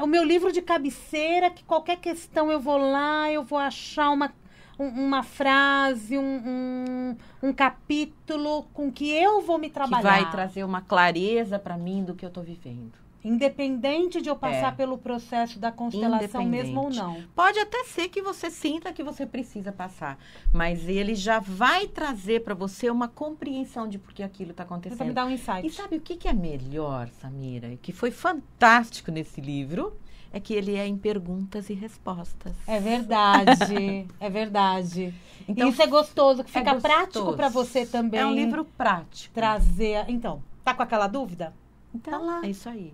o meu livro de cabeceira, que qualquer questão eu vou lá, eu vou achar uma frase, um capítulo com que eu vou me trabalhar. Que vai trazer uma clareza para mim do que eu estou vivendo. Independente de eu passar pelo processo da constelação mesmo ou não. Pode até ser que você sinta que você precisa passar, mas ele já vai trazer para você uma compreensão de por que aquilo está acontecendo. Você me dá um insight. E sabe o que é melhor, Samira? O que foi fantástico nesse livro é que ele é em perguntas e respostas. É verdade, é verdade. Então, isso é gostoso, que fica prático para você também. É um livro prático. Trazer. Então, tá com aquela dúvida? Então, tá lá. É isso aí.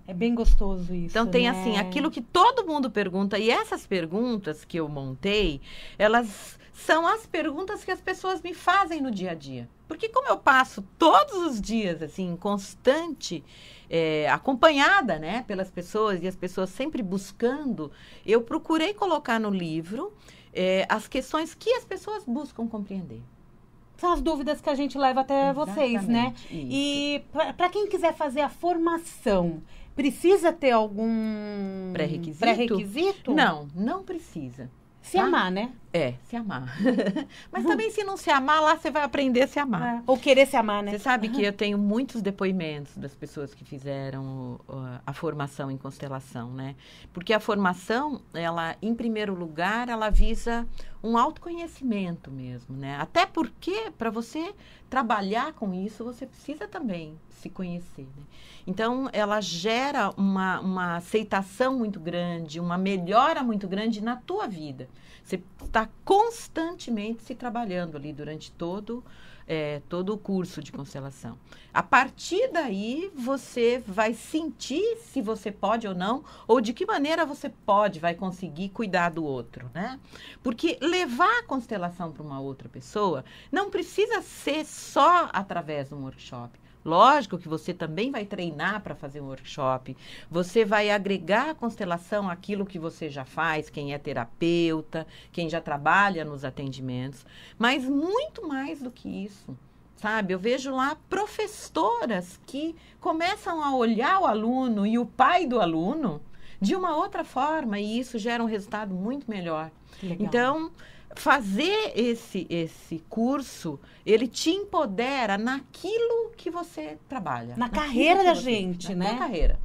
É bem gostoso isso. Então tem né? assim, aquilo que todo mundo pergunta, e essas perguntas que eu montei, elas são as perguntas que as pessoas me fazem no dia a dia. Porque como eu passo todos os dias, assim, constante, acompanhada, né, pelas pessoas, e as pessoas sempre buscando, eu procurei colocar no livro as questões que as pessoas buscam compreender. São as dúvidas que a gente leva até vocês, né? Isso. E para quem quiser fazer a formação, precisa ter algum pré-requisito? Não, não precisa. Se amar, né? Se amar. Mas também se não se amar, lá você vai aprender a se amar. Ou querer se amar, né? Você sabe que eu tenho muitos depoimentos das pessoas que fizeram a formação em constelação, né? Porque a formação, ela, em primeiro lugar, ela visa um autoconhecimento mesmo, né? Até porque, para você trabalhar com isso, você precisa também se conhecer, né? Então, ela gera uma aceitação muito grande, uma melhora muito grande na tua vida. Você está constantemente se trabalhando ali durante todo o curso de constelação. A partir daí, você vai sentir se você pode ou não, ou de que maneira você vai conseguir cuidar do outro, né? Porque levar a constelação para uma outra pessoa não precisa ser só através de um workshop. Lógico que você também vai treinar para fazer um workshop. Você vai agregar a constelação àquilo que você já faz, quem é terapeuta, quem já trabalha nos atendimentos. Mas muito mais do que isso, sabe? Eu vejo lá professoras que começam a olhar o aluno e o pai do aluno de uma outra forma. E isso gera um resultado muito melhor. Legal. Então, fazer esse curso, ele te empodera naquilo que você trabalha. Na carreira da gente, né? Na carreira.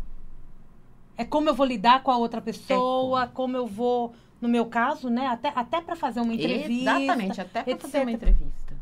É como eu vou lidar com a outra pessoa, como eu vou, no meu caso, né? Até para fazer uma entrevista. Exatamente, até para fazer uma entrevista.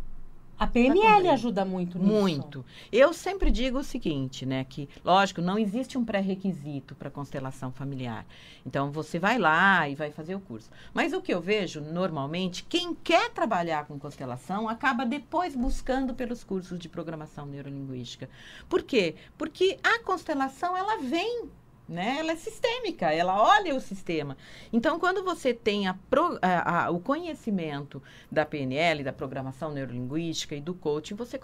A PNL ajuda muito nisso. Muito. Eu sempre digo o seguinte, né, que, lógico, não existe um pré-requisito para constelação familiar. Então, você vai lá e vai fazer o curso. Mas o que eu vejo, normalmente, quem quer trabalhar com constelação acaba depois buscando pelos cursos de programação neurolinguística. Por quê? Porque a constelação, ela vem, né? Ela é sistêmica, ela olha o sistema. Então, quando você tem o conhecimento da PNL, da programação neurolinguística e do coaching, você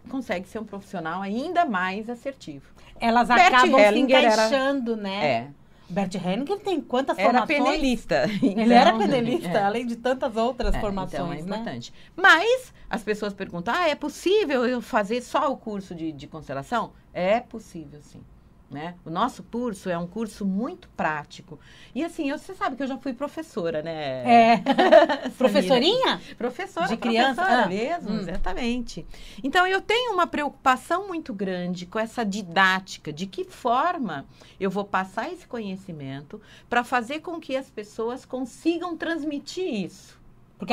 consegue ser um profissional ainda mais assertivo. Elas acabam se encaixando, né? Bert Hellinger tem quantas formações? Era penelista. Então, ele era penelista, além de tantas outras formações, então é importante. Mas as pessoas perguntam, é possível eu fazer só o curso de constelação? É possível, sim. Né? O nosso curso é um curso muito prático. E assim, você sabe que eu já fui professora, né? Professorinha? Professora. De criança? Professora mesmo, exatamente. Então, eu tenho uma preocupação muito grande com essa didática. De que forma eu vou passar esse conhecimento para fazer com que as pessoas consigam transmitir isso. Porque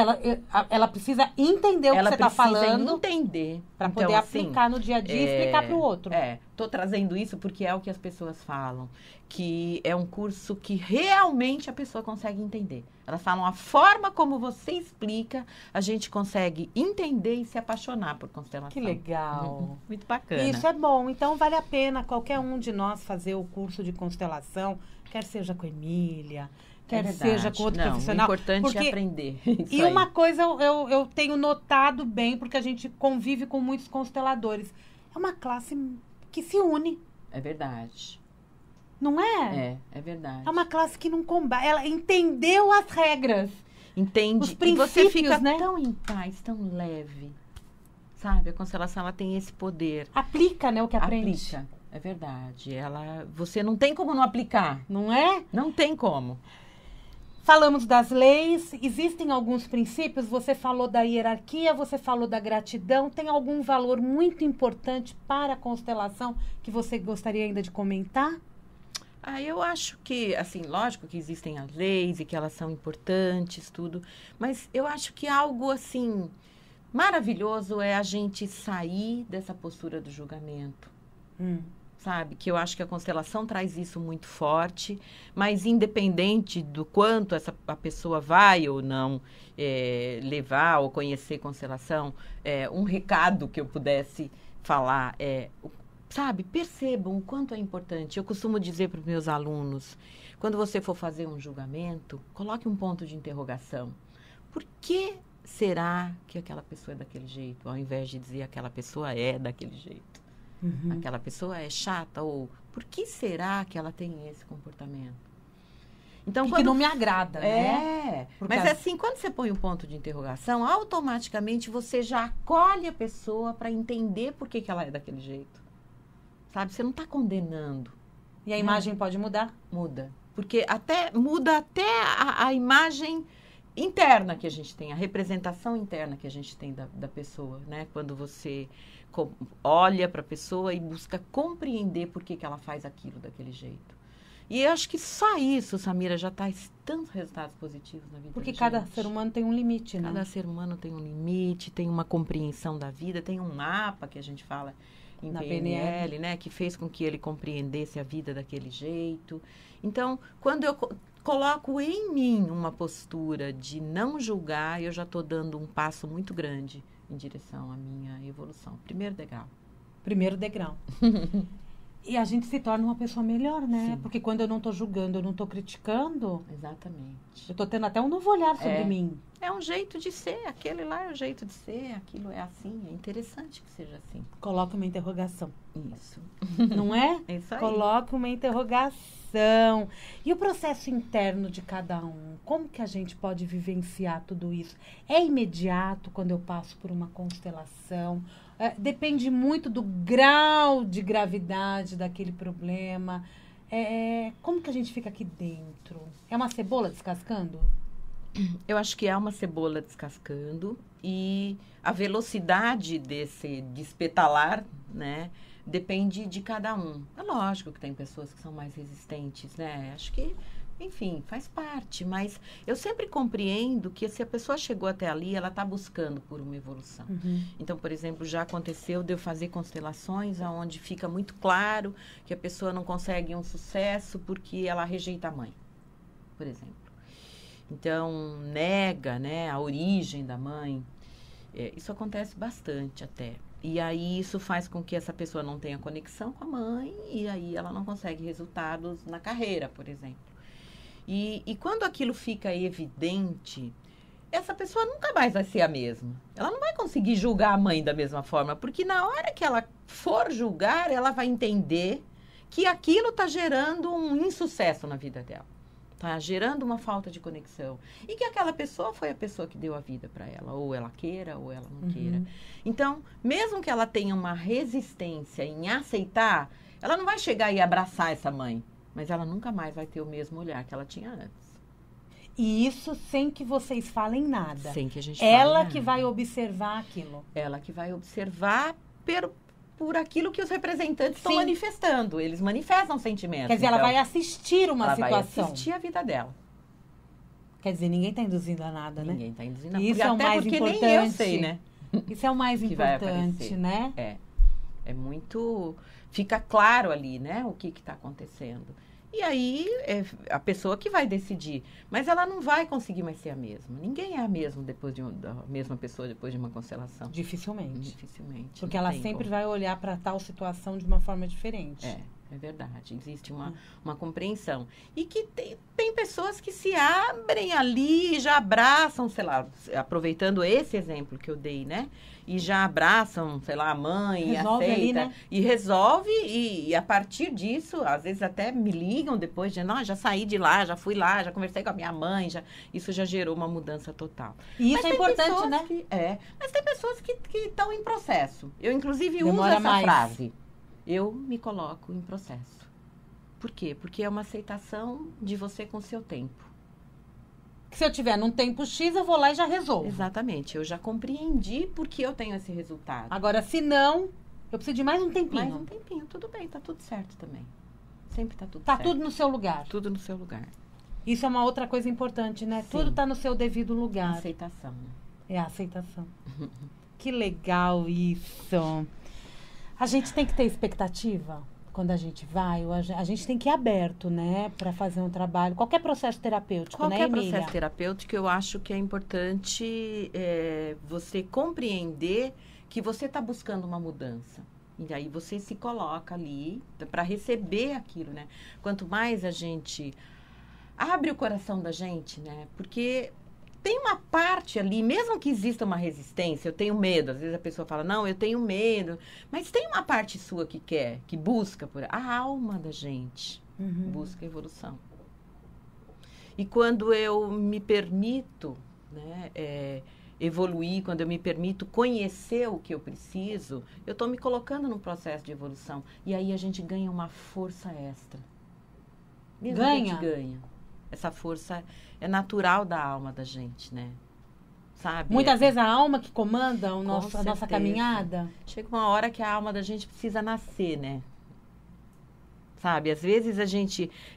ela precisa entender o que você está falando. Ela precisa entender. Para poder aplicar no dia a dia e explicar para o outro. Estou trazendo isso porque é o que as pessoas falam. Que é um curso que realmente a pessoa consegue entender. Elas falam, a forma como você explica, a gente consegue entender e se apaixonar por constelação. Que legal. Muito bacana. Isso é bom. Então, vale a pena qualquer um de nós fazer o curso de constelação, quer seja com a Emília, quer seja com outro profissional. O importante é aprender. E uma coisa eu tenho notado bem, porque a gente convive com muitos consteladores. É uma classe que se une. É verdade. Não é? É verdade. É uma classe que não combate. Ela entendeu as regras. Entende. Os princípios, e você fica né? tão em paz, tão leve. Sabe? A constelação, ela tem esse poder. Aplica, né, o que aprende. Aplica. É verdade. Você não tem como não aplicar. Não é? Não tem como. Falamos das leis, existem alguns princípios, você falou da hierarquia, você falou da gratidão, tem algum valor muito importante para a constelação que você gostaria ainda de comentar? Eu acho que, assim, lógico que existem as leis e que elas são importantes, tudo, mas eu acho que algo, assim, maravilhoso é a gente sair dessa postura do julgamento, sabe? Que eu acho que a constelação traz isso muito forte, mas independente do quanto a pessoa vai ou não levar ou conhecer constelação, um recado que eu pudesse falar sabe, percebam o quanto é importante. Eu costumo dizer para os meus alunos, quando você for fazer um julgamento, coloque um ponto de interrogação. Por que será que aquela pessoa é daquele jeito, ao invés de dizer aquela pessoa é daquele jeito? Aquela pessoa é chata, ou por que será que ela tem esse comportamento? Então, que não me agrada, né? Mas assim, quando você põe um ponto de interrogação, automaticamente você já acolhe a pessoa para entender por que ela é daquele jeito. Sabe? Você não está condenando. E a imagem pode mudar? Muda. Porque muda até a imagem interna que a gente tem, a representação interna que a gente tem da pessoa, né? Quando você olha para a pessoa e busca compreender por que ela faz aquilo daquele jeito. E eu acho que só isso, Samira, já traz tantos resultados positivos na vida Porque da cada gente. ser humano tem um limite, né? Cada ser humano tem um limite, tem uma compreensão da vida, tem um mapa que a gente fala em PNL, né? Que fez com que ele compreendesse a vida daquele jeito. Então, quando eu coloco em mim uma postura de não julgar, eu já estou dando um passo muito grande em direção à minha evolução. Primeiro degrau. Primeiro degrau. E a gente se torna uma pessoa melhor, né? Sim. Porque quando eu não estou julgando, eu não estou criticando... Exatamente. Eu estou tendo até um novo olhar sobre mim. É um jeito de ser, aquele lá é o jeito de ser, aquilo é assim, é interessante que seja assim. Coloca uma interrogação. Isso. Não é? É isso aí. Coloca uma interrogação. E o processo interno de cada um? Como que a gente pode vivenciar tudo isso? É imediato quando eu passo por uma constelação? Depende muito do grau de gravidade daquele problema. Como que a gente fica aqui dentro? É uma cebola descascando? Eu acho que é uma cebola descascando e a velocidade desse despetalar, né, depende de cada um. É lógico que tem pessoas que são mais resistentes, né? Acho que, enfim, faz parte, mas eu sempre compreendo que se a pessoa chegou até ali, ela está buscando por uma evolução. Então, por exemplo, já aconteceu de eu fazer constelações onde fica muito claro que a pessoa não consegue um sucesso porque ela rejeita a mãe, por exemplo. Então, nega, né, a origem da mãe. Isso acontece bastante até. E aí, isso faz com que essa pessoa não tenha conexão com a mãe e aí ela não consegue resultados na carreira, por exemplo. E quando aquilo fica evidente, essa pessoa nunca mais vai ser a mesma. Ela não vai conseguir julgar a mãe da mesma forma, porque na hora que ela for julgar, ela vai entender que aquilo está gerando um insucesso na vida dela. Tá gerando uma falta de conexão. E que aquela pessoa foi a pessoa que deu a vida para ela. Ou ela queira, ou ela não queira. Então, mesmo que ela tenha uma resistência em aceitar, ela não vai chegar e abraçar essa mãe. Mas ela nunca mais vai ter o mesmo olhar que ela tinha antes. E isso sem que vocês falem nada. Sem que a gente fale Ela nada. que vai observar aquilo. Ela que vai observar por aquilo que os representantes estão manifestando. Eles manifestam sentimentos. Quer dizer, ela vai assistir uma situação. Ela vai assistir a vida dela. Quer dizer, ninguém está induzindo a nada, né? Ninguém está induzindo a nada. Isso é o mais importante. Nem eu sei, né? Isso é o mais importante, né? É muito... Fica claro ali, né? O que está acontecendo. E aí, é a pessoa que vai decidir. Mas ela não vai conseguir mais ser a mesma. Ninguém é a mesma da mesma pessoa depois de uma constelação. Dificilmente. Dificilmente. Porque ela sempre vai olhar para tal situação de uma forma diferente. É verdade. Existe uma compreensão. E que tem pessoas que se abrem ali e já abraçam, sei lá, aproveitando esse exemplo que eu dei, né? E já abraçam, sei lá, a mãe, resolve aceita. Ali, né? E resolve, e a partir disso, às vezes até me ligam depois, de, não, já saí de lá, já fui lá, já conversei com a minha mãe, isso já gerou uma mudança total. E isso é importante, né? Mas tem pessoas que estão em processo. Eu, inclusive, uso Demora essa mais. frase. Eu me coloco em processo. Por quê? Porque é uma aceitação de você com o seu tempo. Se eu tiver num tempo X, eu vou lá e já resolvo. Exatamente. Eu já compreendi porque eu tenho esse resultado. Agora, se não, eu preciso de mais um tempinho. Mais um tempinho. Tudo bem, tá tudo certo também. sempre tá tudo Tá certo. tudo no seu lugar. Tudo no seu lugar. Isso é uma outra coisa importante, né? Sim. Tudo tá no seu devido lugar. Aceitação, né? É a aceitação. Que legal isso. A gente tem que ter expectativa quando a gente vai, ou a gente tem que ir aberto, né, para fazer um trabalho, qualquer processo terapêutico, né, Qualquer Emília? processo terapêutico, eu acho que é importante você compreender que você está buscando uma mudança. E aí você se coloca ali para receber aquilo, né? Quanto mais a gente abre o coração da gente, né? Porque tem uma parte ali, mesmo que exista uma resistência, eu tenho medo. Às vezes a pessoa fala, não, eu tenho medo. Mas tem uma parte sua que quer, que busca. A alma da gente busca evolução. E quando eu me permito, né, evoluir, quando eu me permito conhecer o que eu preciso, eu estou me colocando num processo de evolução. E aí a gente ganha uma força extra. Mesmo que a gente ganha. Essa força é natural da alma da gente, né? Sabe? Muitas vezes a alma que comanda a Com nossa certeza. caminhada. Chega uma hora que a alma da gente precisa nascer, né? Sabe? Às vezes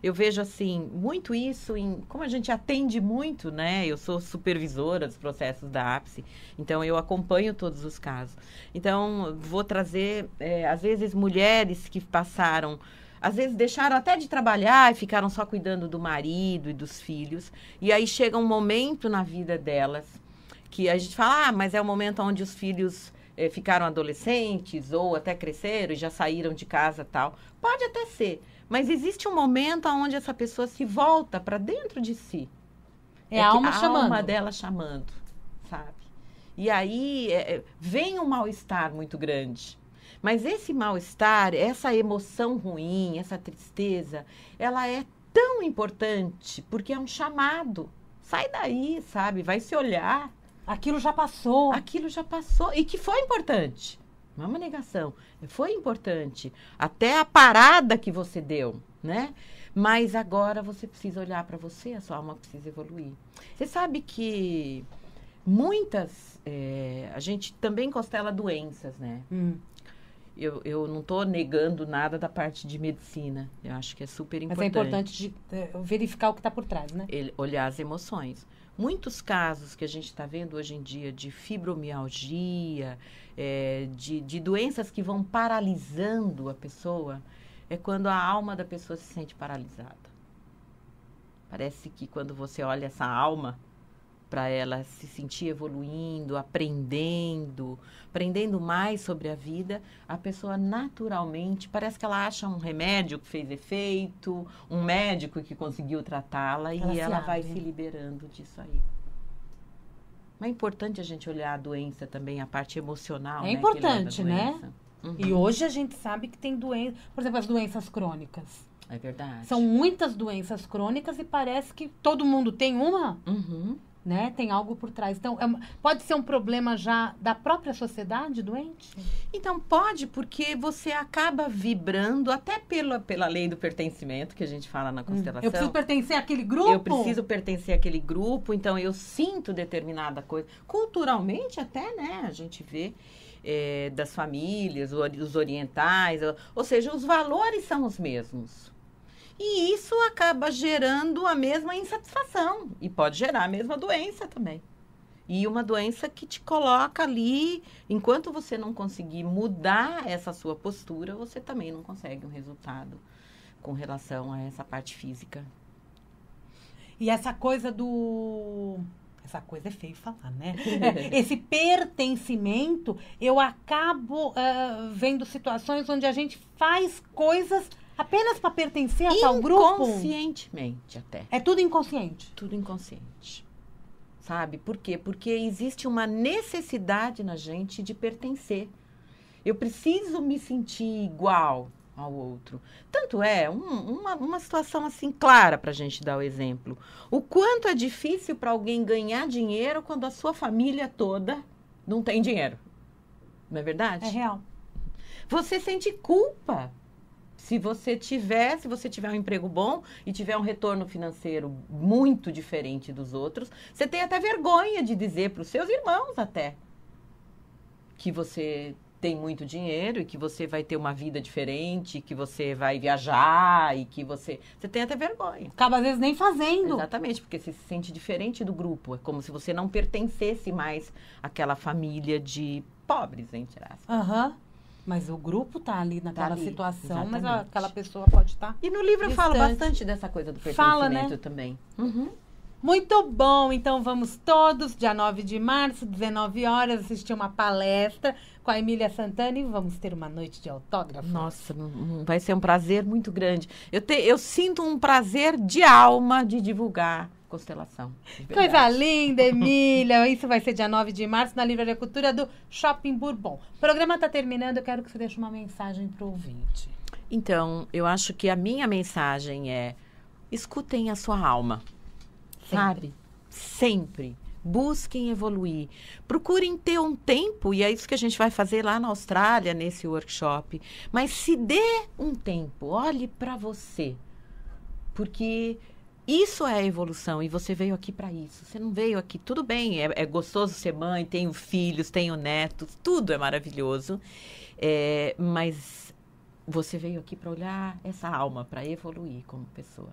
eu vejo assim, muito isso como a gente atende muito, né? Eu sou supervisora dos processos da APSE, então eu acompanho todos os casos. Então, vou trazer, às vezes, mulheres que passaram, às vezes deixaram até de trabalhar e ficaram só cuidando do marido e dos filhos. E aí chega um momento na vida delas que a gente fala, mas é o momento onde os filhos ficaram adolescentes ou até cresceram e já saíram de casa e tal. Pode até ser, mas existe um momento onde essa pessoa se volta para dentro de si. É a alma chamando. A alma dela chamando, sabe? E aí vem um mal-estar muito grande. Mas esse mal-estar, essa emoção ruim, essa tristeza, ela é tão importante porque é um chamado. Sai daí, sabe? Vai se olhar. Aquilo já passou. Aquilo já passou e que foi importante. Não é uma negação. Foi importante. Até a parada que você deu, né? Mas agora você precisa olhar para você, a sua alma precisa evoluir. Você sabe que muitas... a gente também constela doenças, né? Eu não estou negando nada da parte de medicina. Eu acho que é super importante. Mas é importante verificar o que está por trás, né? Olhar as emoções. Muitos casos que a gente está vendo hoje em dia de fibromialgia, de doenças que vão paralisando a pessoa, é quando a alma da pessoa se sente paralisada. Parece que quando você olha essa alma, para ela se sentir evoluindo, aprendendo mais sobre a vida, a pessoa naturalmente, parece que ela acha um remédio que fez efeito, um médico que conseguiu tratá-la e ela vai se liberando disso aí. Mas é importante a gente olhar a doença também, a parte emocional. É importante, né? Uhum. E hoje a gente sabe que tem doenças, por exemplo, as doenças crônicas. É verdade. São muitas doenças crônicas e parece que todo mundo tem uma. Né? Tem algo por trás. Então, pode ser um problema já da própria sociedade doente? Então, pode, porque você acaba vibrando até pela lei do pertencimento, que a gente fala na constelação. Eu preciso pertencer àquele grupo? Eu preciso pertencer àquele grupo, então eu sinto determinada coisa. Culturalmente até, né? A gente vê das famílias, os orientais, ou seja, os valores são os mesmos. E isso acaba gerando a mesma insatisfação. E pode gerar a mesma doença também. E uma doença que te coloca ali, enquanto você não conseguir mudar essa sua postura, você também não consegue um resultado com relação a essa parte física. E essa coisa Essa coisa é feio falar, né? Esse pertencimento, eu acabo vendo situações onde a gente faz coisas apenas para pertencer a tal grupo? Inconscientemente até. É tudo inconsciente? Tudo inconsciente. Sabe? Por quê? Porque existe uma necessidade na gente de pertencer. Eu preciso me sentir igual ao outro. Tanto uma situação assim clara para a gente dar o exemplo. O quanto é difícil para alguém ganhar dinheiro quando a sua família toda não tem dinheiro. Não é verdade? É real. Você sente culpa. Se você tiver um emprego bom e tiver um retorno financeiro muito diferente dos outros, você tem até vergonha de dizer para os seus irmãos até que você tem muito dinheiro e que você vai ter uma vida diferente, que você vai viajar e que você tem até vergonha. Acaba às vezes nem fazendo. Exatamente, porque você se sente diferente do grupo. É como se você não pertencesse mais àquela família de pobres, entre aspas. Aham. Mas o grupo tá ali naquela Tá ali, situação, mas exatamente. aquela pessoa pode estar. E no livro eu falo distante. bastante dessa coisa do Fala, pertencimento né? também. Muito bom, então vamos todos, dia 9 de março, 19 horas, assistir uma palestra com a Emília Santana e vamos ter uma noite de autógrafo. Nossa, vai ser um prazer muito grande. Eu sinto um prazer de alma de divulgar constelação. de verdade. Coisa linda, Emília. Isso vai ser dia 9 de março na Livraria Cultura do Shopping Bourbon. O programa está terminando, eu quero que você deixe uma mensagem para o ouvinte. Então, eu acho que a minha mensagem é: escutem a sua alma. Sabe? Sempre. Busquem evoluir. Procurem ter um tempo, e é isso que a gente vai fazer lá na Austrália, nesse workshop. Mas se dê um tempo, olhe para você. Porque isso é a evolução, e você veio aqui para isso. Você não veio aqui, tudo bem, é gostoso ser mãe, tenho filhos, tenho netos, tudo é maravilhoso. Mas você veio aqui para olhar essa alma, para evoluir como pessoa.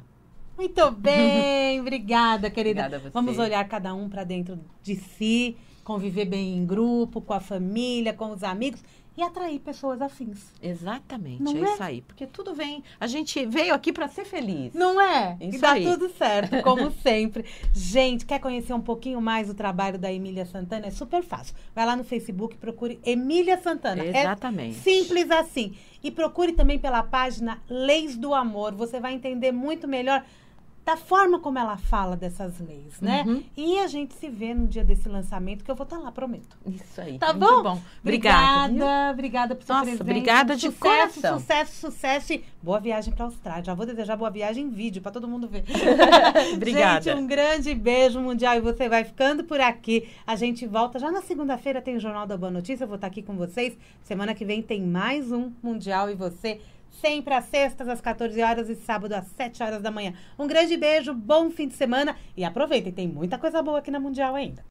Muito bem, obrigada, querida. Obrigada a você. Vamos olhar cada um para dentro de si, conviver bem em grupo, com a família, com os amigos e atrair pessoas afins. Exatamente, Não é é? isso aí. Porque tudo vem, a gente veio aqui para ser feliz. Não é? Isso E dá aí. tudo certo, como sempre. Gente, quer conhecer um pouquinho mais o trabalho da Emília Santana? É super fácil. Vai lá no Facebook, procure Emília Santana. Exatamente. É simples assim. E procure também pela página Leis do Amor. Você vai entender muito melhor da forma como ela fala dessas leis, né? Uhum. E a gente se vê no dia desse lançamento, que eu vou estar lá, prometo. Isso aí. Tá muito bom? Obrigada. viu? Obrigada por sua Nossa, presença. obrigada de sucesso, coração. Sucesso e boa viagem para a Austrália. Já vou desejar boa viagem em vídeo para todo mundo ver. Obrigada. Gente, um grande beijo mundial e você vai ficando por aqui. A gente volta já na segunda-feira, tem o Jornal da Boa Notícia, eu vou estar aqui com vocês. Semana que vem tem mais um Mundial e você sempre às sextas, às 14 horas e sábado às 7 horas da manhã. Um grande beijo, bom fim de semana e aproveitem, tem muita coisa boa aqui na Mundial ainda.